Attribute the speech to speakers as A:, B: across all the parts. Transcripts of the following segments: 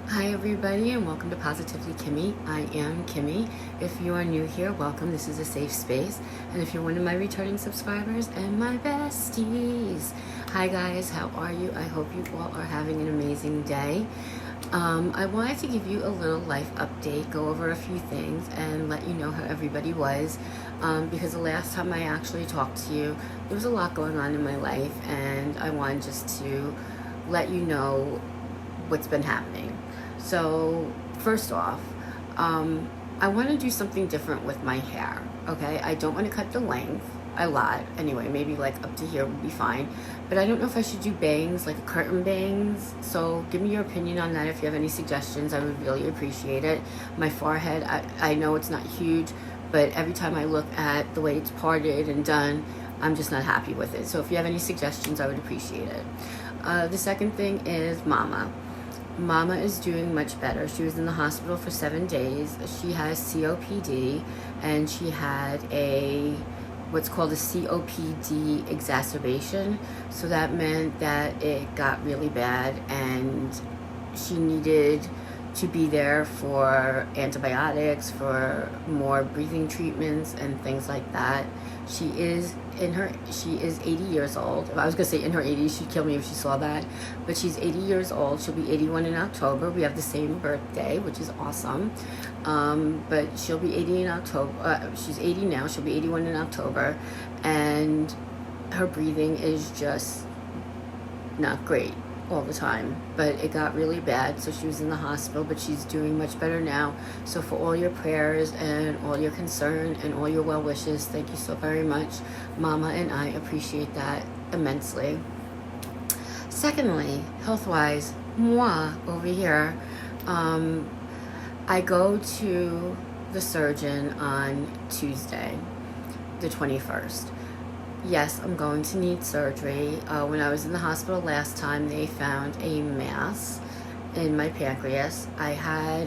A: Hi everybody and welcome to Positively Kimmie. I am Kimmie. If you are new here, welcome. This is a safe space. And if you're one of my returning subscribers and my besties, hi guys, how are you? I hope you all are having an amazing day. I wanted to give you a little life update, go over a few things and let you know how everybody was, because the last time I actually talked to you, there was a lot going on in my life and I wanted just to let you know what's been happening. So first off, I want to do something different with my hair. Okay, I don't want to cut the length a lot. Anyway, maybe like up to here would be fine, but I don't know if I should do bangs, like curtain bangs. So give me your opinion on that. If you have any suggestions, I would really appreciate it. My forehead, I know it's not huge, but every time I look at the way it's parted and done, I'm just not happy with it. So if you have any suggestions, I would appreciate it. The second thing is Mama. Mama is doing much better. She was in the hospital for 7 days. She has COPD and she had what's called a COPD exacerbation. So that meant that it got really bad and she needed to be there for antibiotics, for more breathing treatments and things like that. She is 80 years old. If I was gonna say in her 80s, she'd kill me if she saw that. But she's 80 years old. She'll be 81 in October. We have the same birthday, which is awesome. But she'll be 80 in October. She's 80 now. She'll be 81 in October, and her breathing is just not great all the time, but it got really bad, so she was in the hospital, but she's doing much better now. So for all your prayers and all your concern and all your well wishes, thank you so very much. Mama and I appreciate that immensely. Secondly, health-wise, moi over here, I go to the surgeon on Tuesday, the 21st. Yes, I'm going to need surgery. When I was in the hospital last time, they found a mass in my pancreas. I had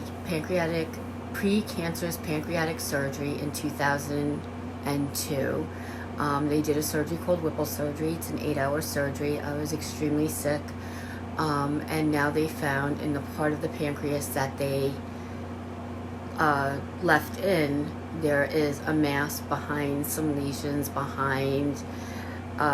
A: precancerous pancreatic surgery in 2002. They did a surgery called Whipple surgery. It's an 8-hour surgery. I was extremely sick. And now they found in the part of the pancreas that they left in, there is a mass behind some lesions, behind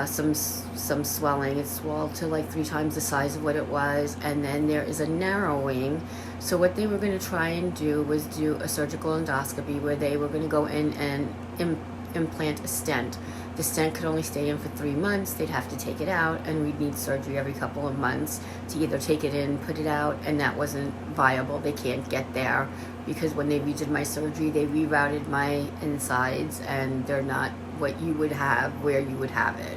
A: some swelling. It's swelled to like 3 times the size of what it was, and then there is a narrowing. So what they were going to try and do was do a surgical endoscopy where they were going to go in and implant a stent. The stent could only stay in for 3 months. They'd have to take it out, and we'd need surgery every couple of months to either take it in, put it out, and that wasn't viable. They can't get there because when they redid my surgery, they rerouted my insides, and they're not what you would have where you would have it.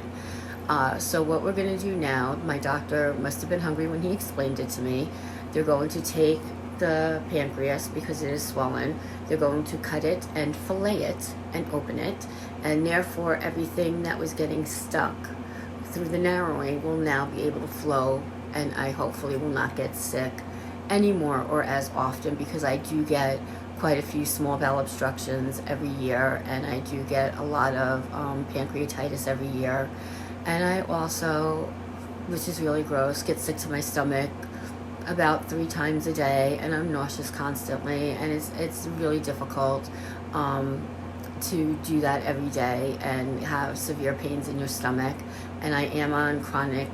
A: So what we're going to do now, my doctor must have been hungry when he explained it to me. They're going to take the pancreas because it is swollen. They're going to cut it and fillet it and open it, and therefore everything that was getting stuck through the narrowing will now be able to flow, and I hopefully will not get sick anymore or as often, because I do get quite a few small bowel obstructions every year, and I do get a lot of pancreatitis every year, and I also, which is really gross, get sick to my stomach about 3 times a day, and I'm nauseous constantly, and it's really difficult to do that every day and have severe pains in your stomach. And I am on chronic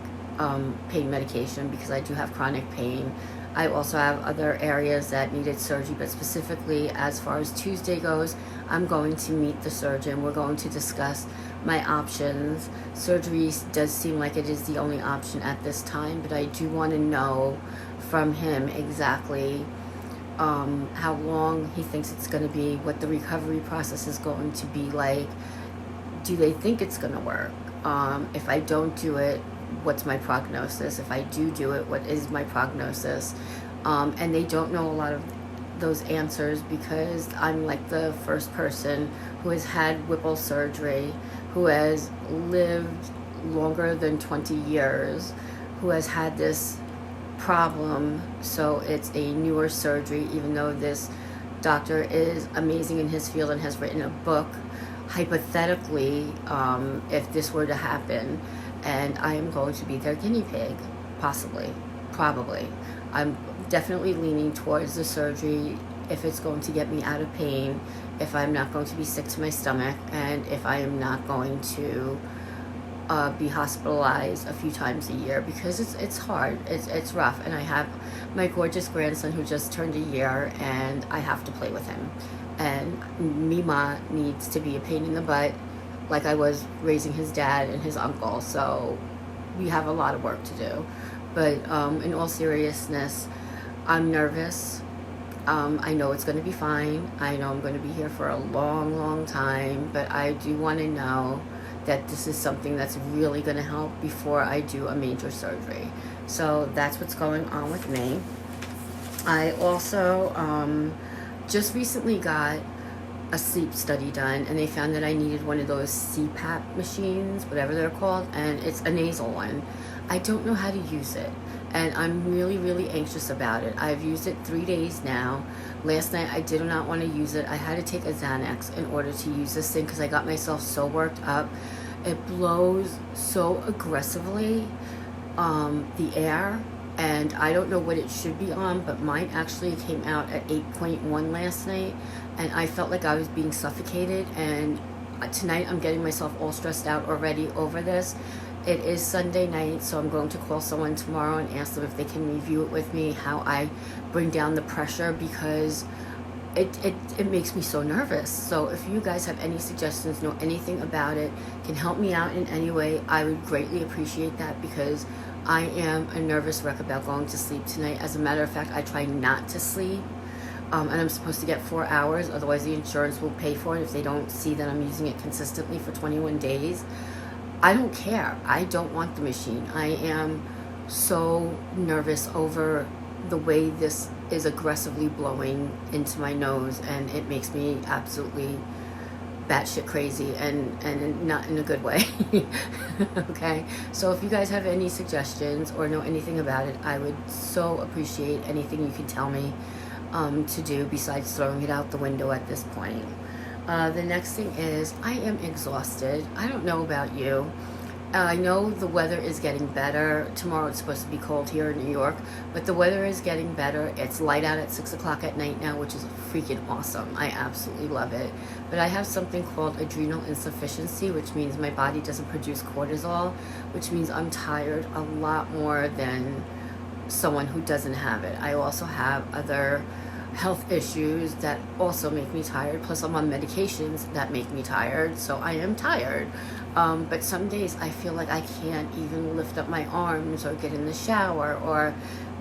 A: pain medication because I do have chronic pain. I also have other areas that needed surgery, but specifically as far as Tuesday goes, I'm going to meet the surgeon. We're going to discuss my options. Surgery does seem like it is the only option at this time, but I do want to know from him exactly how long he thinks it's going to be, what the recovery process is going to be like. Do they think it's going to work? If I don't do it, what's my prognosis? If I do it, what is my prognosis? And they don't know a lot of those answers because I'm like the first person who has had Whipple surgery, who has lived longer than 20 years, who has had this problem. So it's a newer surgery, even though this doctor is amazing in his field and has written a book hypothetically, if this were to happen, and I am going to be their guinea pig, possibly, probably. I'm definitely leaning towards the surgery if it's going to get me out of pain, if I'm not going to be sick to my stomach, and if I am not going to be hospitalized a few times a year, because it's hard, it's rough, and I have my gorgeous grandson who just turned a year, and I have to play with him, and Mima needs to be a pain in the butt like I was raising his dad and his uncle, so we have a lot of work to do. But in all seriousness, I'm nervous. I know it's going to be fine. I know I'm going to be here for a long time, but I do want to know that this is something that's really going to help before I do a major surgery. So that's what's going on with me. I also just recently got a sleep study done, and they found that I needed one of those CPAP machines, whatever they're called, and it's a nasal one. I don't know how to use it, and I'm really anxious about it. I've used it 3 days now. Last night I did not want to use it. I had to take a Xanax in order to use this thing because I got myself so worked up. It blows so aggressively, the air, and I don't know what it should be on, but mine actually came out at 8.1 last night, and I felt like I was being suffocated, and tonight I'm getting myself all stressed out already over this. It is Sunday night, so I'm going to call someone tomorrow and ask them if they can review it with me, how I bring down the pressure, because it makes me so nervous. So if you guys have any suggestions, know anything about it, can help me out in any way, I would greatly appreciate that, because I am a nervous wreck about going to sleep tonight. As a matter of fact, I try not to sleep, and I'm supposed to get 4 hours, otherwise the insurance will pay for it if they don't see that I'm using it consistently for 21 days. I don't care. I don't want the machine. I am so nervous over the way this is aggressively blowing into my nose, and it makes me absolutely batshit crazy, and not in a good way. Okay, so if you guys have any suggestions or know anything about it, I would so appreciate anything you can tell me to do besides throwing it out the window at this point. The next thing is, I am exhausted. I don't know about you. I know the weather is getting better. Tomorrow it's supposed to be cold here in New York, but the weather is getting better. It's light out at 6 o'clock at night now, which is freaking awesome. I absolutely love it. But I have something called adrenal insufficiency, which means my body doesn't produce cortisol, which means I'm tired a lot more than someone who doesn't have it. I also have other health issues that also make me tired, plus I'm on medications that make me tired, so I am tired. But some days I feel like I can't even lift up my arms or get in the shower, or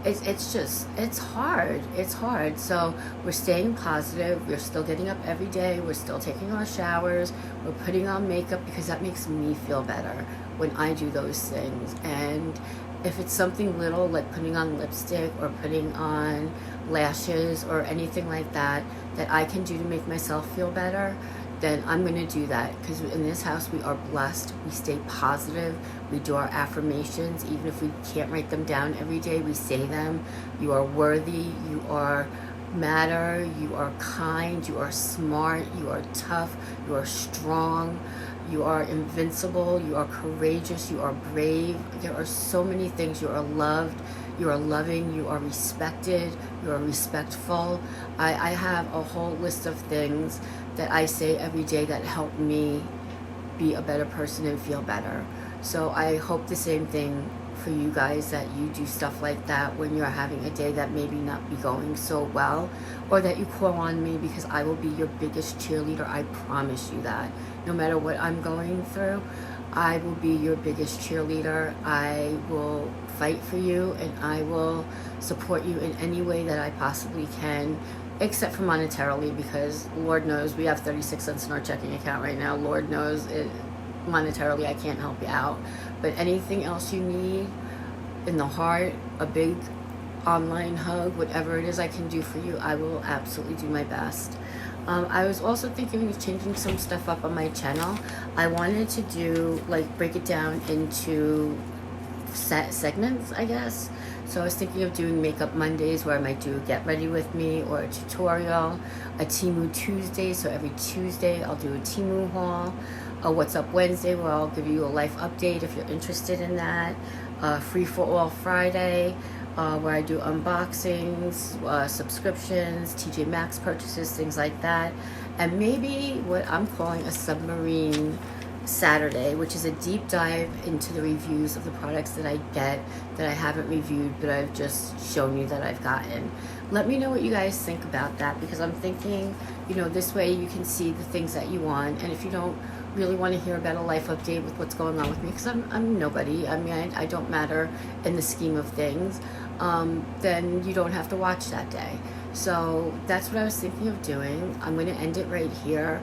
A: it's hard. So we're staying positive, we're still getting up every day, we're still taking our showers, we're putting on makeup, because that makes me feel better when I do those things. And if it's something little like putting on lipstick or putting on lashes or anything like that that I can do to make myself feel better, then I'm going to do that, because in this house we are blessed. We stay positive. We do our affirmations. Even if we can't write them down every day, we say them. You are worthy. You are matter. You are kind. You are smart. You are tough. You are strong. You are invincible. You are courageous. You are brave. There are so many things. You are loved. You are loving. You are respected. You are respectful. I have a whole list of things that I say every day that help me be a better person and feel better. So I hope the same thing for you guys, that you do stuff like that when you're having a day that maybe not be going so well, or that you call on me, because I will be your biggest cheerleader. I promise you that. No matter what I'm going through, I will be your biggest cheerleader. I will fight for you, and I will support you in any way that I possibly can, except for monetarily, because Lord knows we have 36 cents in our checking account right now. Lord knows it, monetarily I can't help you out. But anything else you need in the heart, a big online hug, whatever it is I can do for you, I will absolutely do my best. I was also thinking of changing some stuff up on my channel. I wanted to do, like, break it down into segments, I guess. So I was thinking of doing Makeup Mondays, where I might do a Get Ready With Me or a tutorial, a Temu Tuesday, so every Tuesday I'll do a Temu haul, a What's Up Wednesday, where I'll give you a life update if you're interested in that, Free for All Friday, where I do unboxings, subscriptions, TJ Maxx purchases, things like that. And maybe what I'm calling a submarine Saturday, which is a deep dive into the reviews of the products that I get that I haven't reviewed, but I've just shown you that I've gotten. Let me know what you guys think about that, because I'm thinking, you know, this way you can see the things that you want. And if you don't really want to hear about a life update with what's going on with me, because I'm nobody, I mean, I don't matter in the scheme of things, then you don't have to watch that day. So that's what I was thinking of doing. I'm going to end it right here.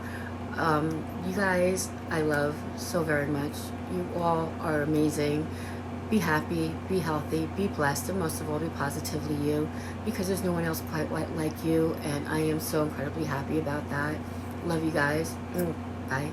A: You guys, I love so very much. You all are amazing. Be happy, be healthy, be blessed, and most of all, be positively you, because there's no one else quite like you, and I am so incredibly happy about that. Love you guys. Bye.